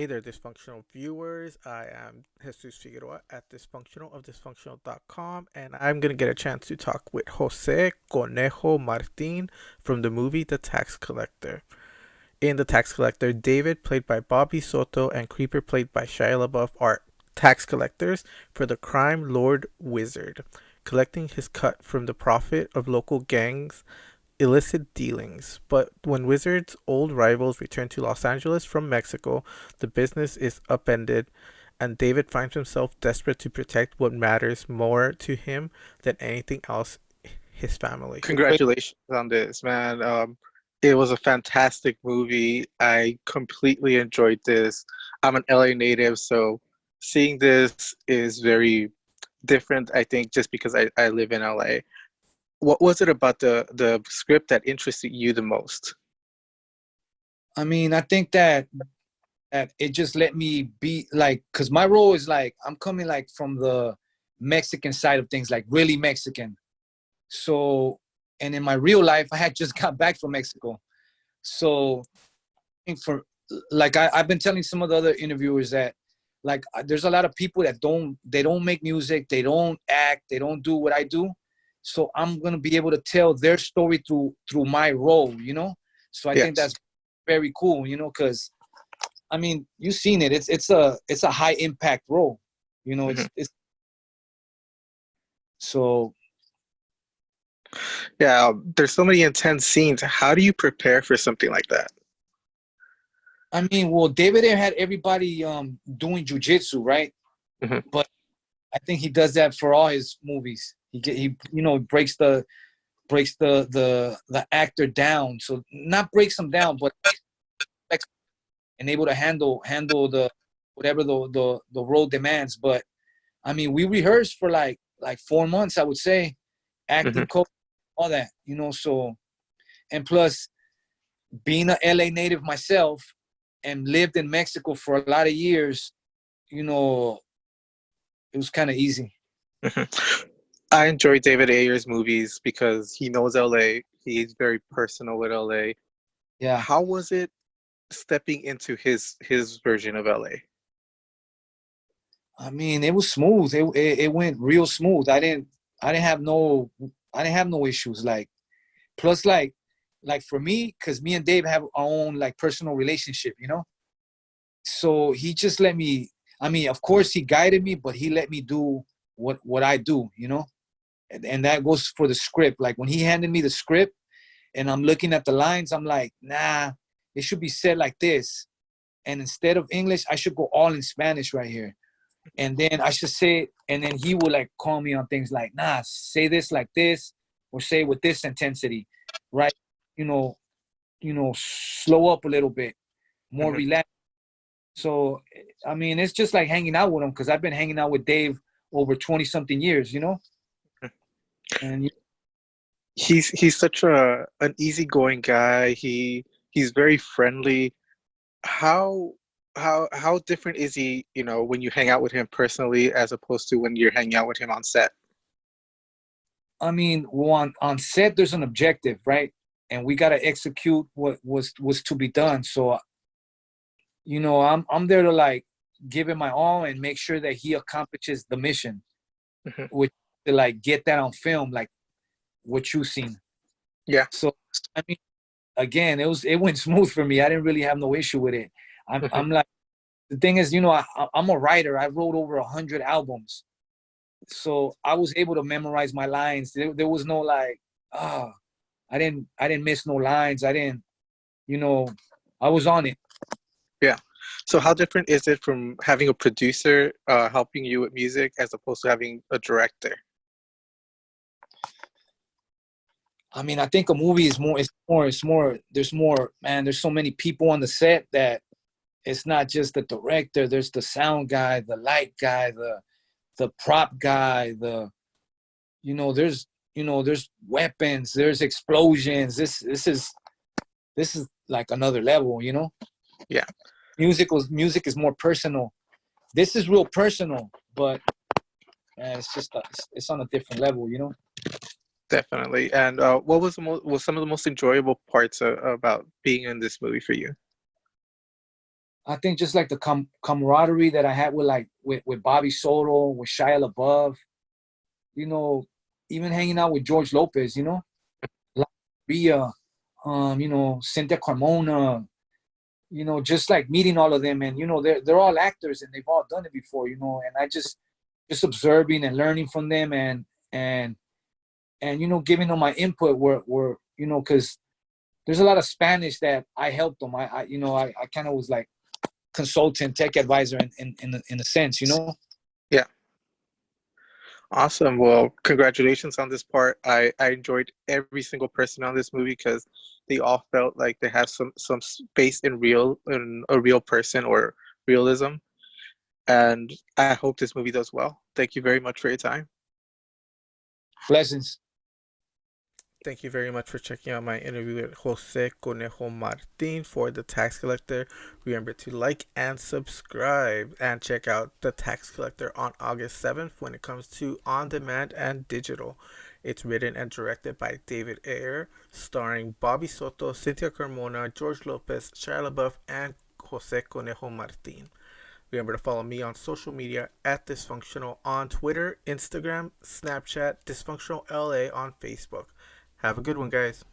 Hey there, dysfunctional viewers. I am Jesus Figueroa at Dysfunctional of Dysfunktional.com, and I'm going to get a chance to talk with Jose Conejo Martin from the movie The Tax Collector. In The Tax Collector, David, played by Bobby Soto, and Creeper, played by Shia LaBeouf, are tax collectors for the crime lord Wizard, collecting his cut from the profit of local gangs' illicit dealings. But when Wizard's old rivals return to Los Angeles from Mexico, the business is upended, and David finds himself desperate to protect what matters more to him than anything else, his family. Congratulations on this, man. It was a fantastic movie. I completely enjoyed this. I'm an LA native, so seeing this is very different, I think, just because I live in LA. What was it about the script that interested you the most? I think that it just let me be like, cause my role is like I'm coming like from the Mexican side of things, like really Mexican. So, and in my real life, I had just got back from Mexico. So, for like I've been telling some of the other interviewers that like there's a lot of people that don't make music, they don't act, they don't do what I do. So I'm gonna be able to tell their story through my role. So I think Yes. that's very cool, because you've seen it. It's a high impact role. You know, Mhm. it's so Yeah, there's so many intense scenes. How do you prepare for something like that? well, David Ayer had everybody doing jujitsu, right? Mhm. But I think he does that for all his movies. He breaks the actor down. So not breaks them down, but and able to handle the whatever the role demands. But we rehearsed for like 4 months, I would say, Mhm. acting coach, all that. So and plus being a LA native myself and lived in Mexico for a lot of years, you know, it was kind of easy. Mhm. I enjoy David Ayer's movies because he knows LA. He's very personal with LA. Yeah. How was it stepping into his version of LA? It was smooth. It went real smooth. I didn't have no I didn't have no issues. Like plus like for me, because me and Dave have our own like personal relationship. So he just let me. Of course he guided me, but he let me do what I do. And that goes for the script. Like when he handed me the script and I'm looking at the lines, I'm like, nah, it should be said like this. And instead of English, I should go all in Spanish right here. And then I should say it, and then he would like call me on things like, nah, say this like this, or say with this intensity, right? You know, slow up a little bit, more Mhm. relaxed. So, it's just like hanging out with him because I've been hanging out with Dave over 20 something years. And He's such a an easygoing guy. He's very friendly. How how different is he, when you hang out with him personally as opposed to when you're hanging out with him on set? well, on set, there's an objective, right? And we got to execute what was to be done. So, I'm there to like give it my all and make sure that he accomplishes the mission, Mhm. which to like get that on film, like what you seen. Yeah. So, I mean, again, it went smooth for me. I didn't really have no issue with it. Mhm. I'm like the thing is, I'm a writer. I wrote over 100 albums, so I was able to memorize my lines. There was no like, ah, I didn't miss no lines. I didn't, you know, I was on it. Yeah. So how different is it from having a producer helping you with music as opposed to having a director? I think a movie is more. It's more. There's more. Man, there's so many people on the set that it's not just the director. There's the sound guy, the light guy, the prop guy, there's weapons, there's explosions. This is like another level. Yeah, Music is more personal. This is real personal, but man, it's on a different level. definitely. And what was was some of the most enjoyable parts about being in this movie for you? I think just like the camaraderie that I had with like with Bobby Soto, with Shia LaBeouf, you know, even hanging out with George Lopez, you know, like Via, you know, Cynthia Carmona, you know, just like meeting all of them, and you know, they're all actors and they've all done it before, you know, and I just observing and learning from them, and you know, giving them my input were you know, because there's a lot of Spanish that I helped them. I you know, I kind of was like consultant, tech advisor in a sense, you know. Yeah. Awesome. Well, congratulations on this part. I enjoyed every single person on this movie because they all felt like they have some space in a real person or realism. And I hope this movie does well. Thank you very much for your time. Blessings. Thank you very much for checking out my interview with Jose Conejo Martin for The Tax Collector. Remember to like and subscribe and check out The Tax Collector on August 7th when it comes to on demand and digital. It's written and directed by David Ayer, starring Bobby Soto, Cynthia Carmona, George Lopez, Shia LaBeouf, and Jose Conejo Martin. Remember to follow me on social media at Dysfunctional on Twitter, Instagram, Snapchat, Dysfunctional LA on Facebook. Have a good one, guys.